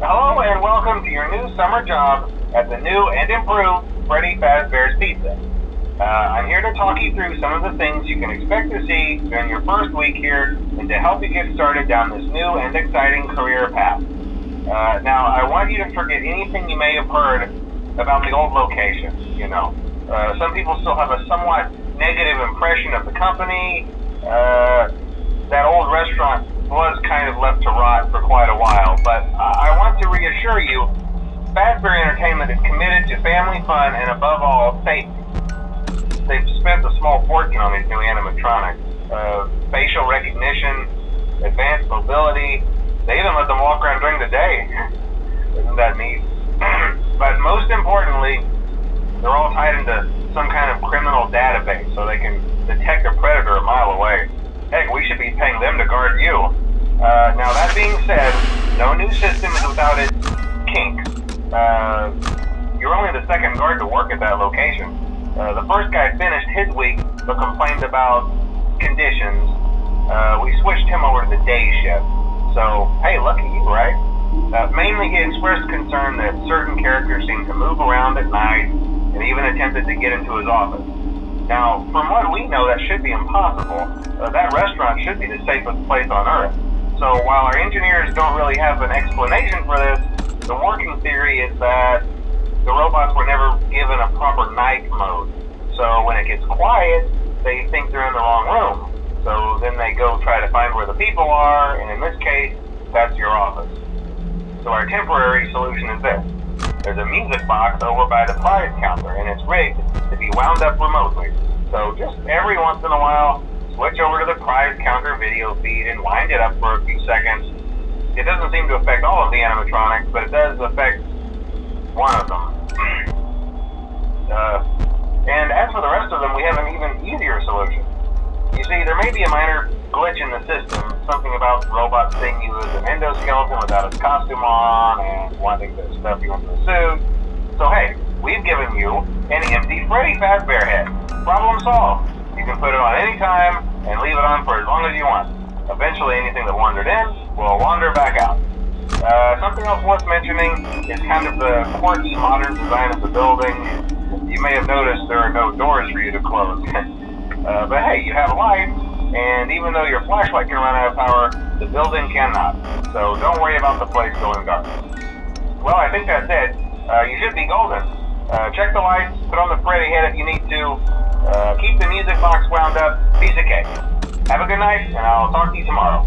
Hello and welcome to your new summer job at the new and improved Freddy Fazbear's Pizza. I'm here to talk you through some of the things you can expect to see during your first week here and to help you get started down this new and exciting career path. Now, I want you to forget anything you may have heard about the old location, some people still have a somewhat negative impression of the company. That old restaurant was kind of left to rot for quite a while, but I want to reassure you, Fazbear Entertainment is committed to family fun and above all, safety. They've spent a small fortune on these new animatronics. Facial recognition, advanced mobility, they even let them walk around during the day. Isn't that neat? But most importantly, they're all tied into some kind of criminal database so they can detect a predator a mile away. Heck, we should be paying them to guard you. Now that being said, no new system is without its kinks. You're only the second guard to work at that location. The first guy finished his week but complained about conditions. We switched him over to the day shift. So, hey, lucky you, right? Mainly he expressed concern that certain characters seemed to move around at night and even attempted to get into his office. Now, from what we know, that should be impossible. That restaurant should be the safest place on Earth. So while our engineers don't really have an explanation for this, the working theory is that the robots were never given a proper night mode. So when it gets quiet, they think they're in the wrong room. So then they go try to find where the people are, and in this case, that's your office. So our temporary solution is this. There's a music box over by the prize counter, and it's rigged to be wound up remotely. So just every once in a while, switch over to the prize counter video feed and wind it up for a few seconds. It doesn't seem to affect all of the animatronics, but it does affect one of them. And as for the rest of them, we have an even easier solution. You see, there may be a minor glitch in the system, something about robots seeing you as an endoskeleton without its costume on and wanting to stuff you into a suit. So hey, we've given you an empty Freddy Fazbear head. Problem solved. You can put it on any time and leave it on for as long as you want. Eventually anything that wandered in will wander back out. Something else worth mentioning is kind of the quirky modern design of the building. You may have noticed there are no doors for you to close. But hey, you have lights, and even though your flashlight can run out of power, the building cannot. So don't worry about the place going dark. Well, I think that's it. You should be golden. Check the lights, put on the Freddy head if you need to. Keep the music box wound up. Piece of cake. Have a good night, and I'll talk to you tomorrow.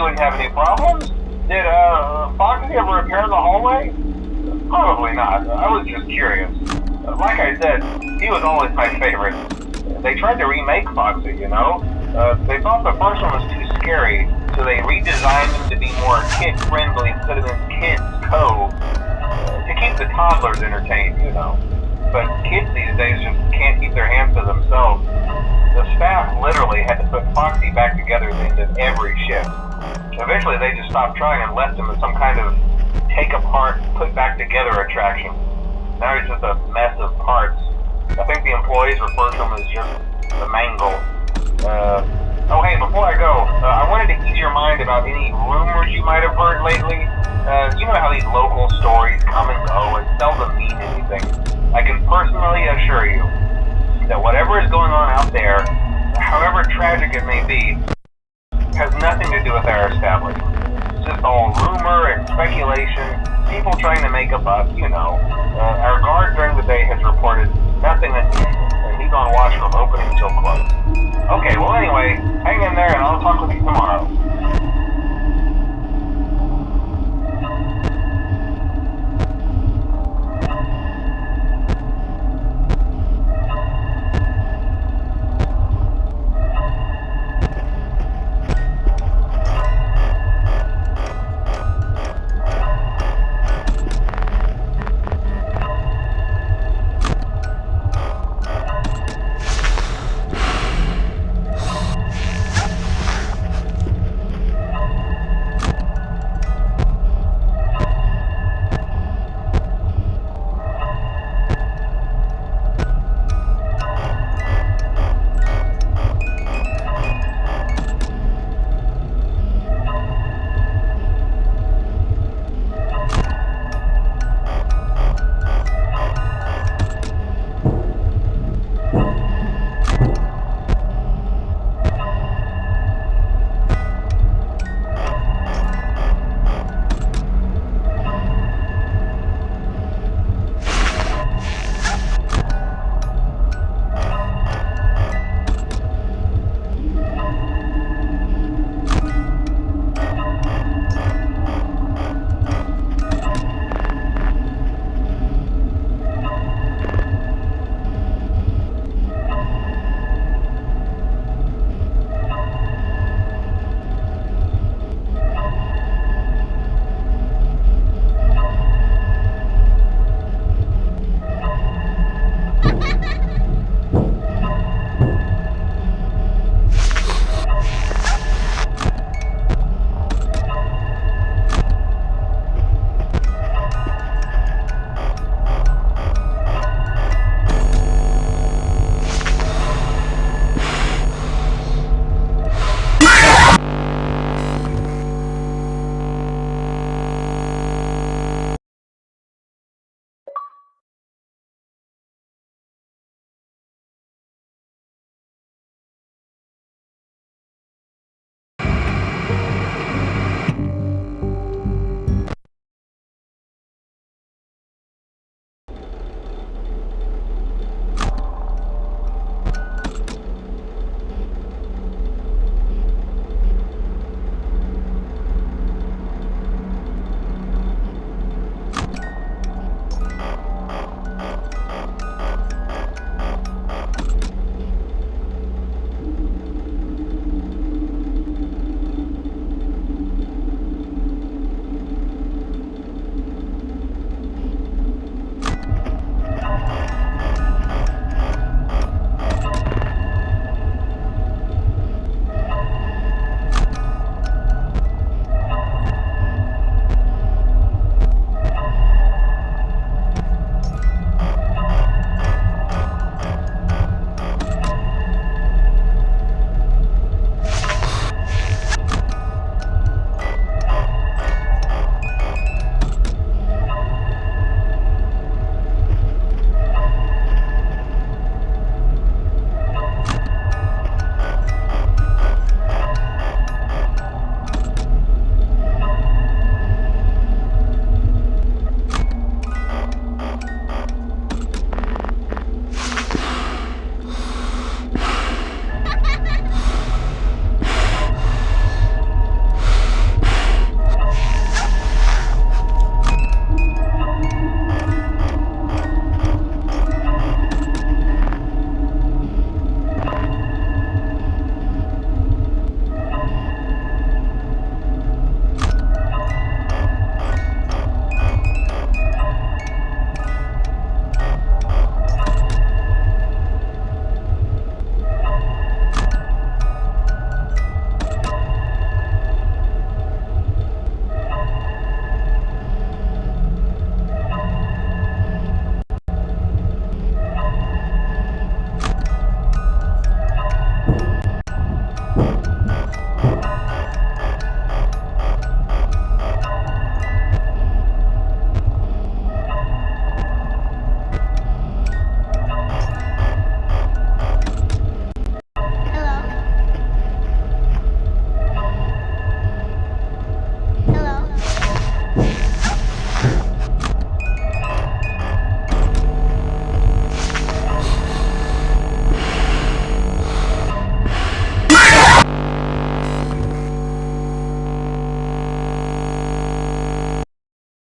wouldn't have any problems. Did Foxy ever appear in the hallway? Probably not. I was just curious. Like I said, he was always my favorite. They tried to remake Foxy, you know? They thought the first one was too scary, so they redesigned him to be more kid-friendly instead of in Kids Cove, to keep the toddlers entertained, you know. But kids these days just can't keep their hands to themselves. The staff literally had to put Foxy back together at the end of every shift. Eventually they just stopped trying and left him as some kind of take-apart, put-back-together attraction. Now he's just a mess of parts. I think the employees refer to him as just the mangle. Oh hey, before I go, I wanted to ease your mind about any rumors you might have heard lately. You know how these local stories come and go and seldom mean anything. I can personally assure you that whatever is going on out there, however tragic it may be, has nothing to do with our establishment. It's just all rumor and speculation, people trying to make a buck, you know. Our guard during the day has reported nothing unusual, and he's on watch from opening till close.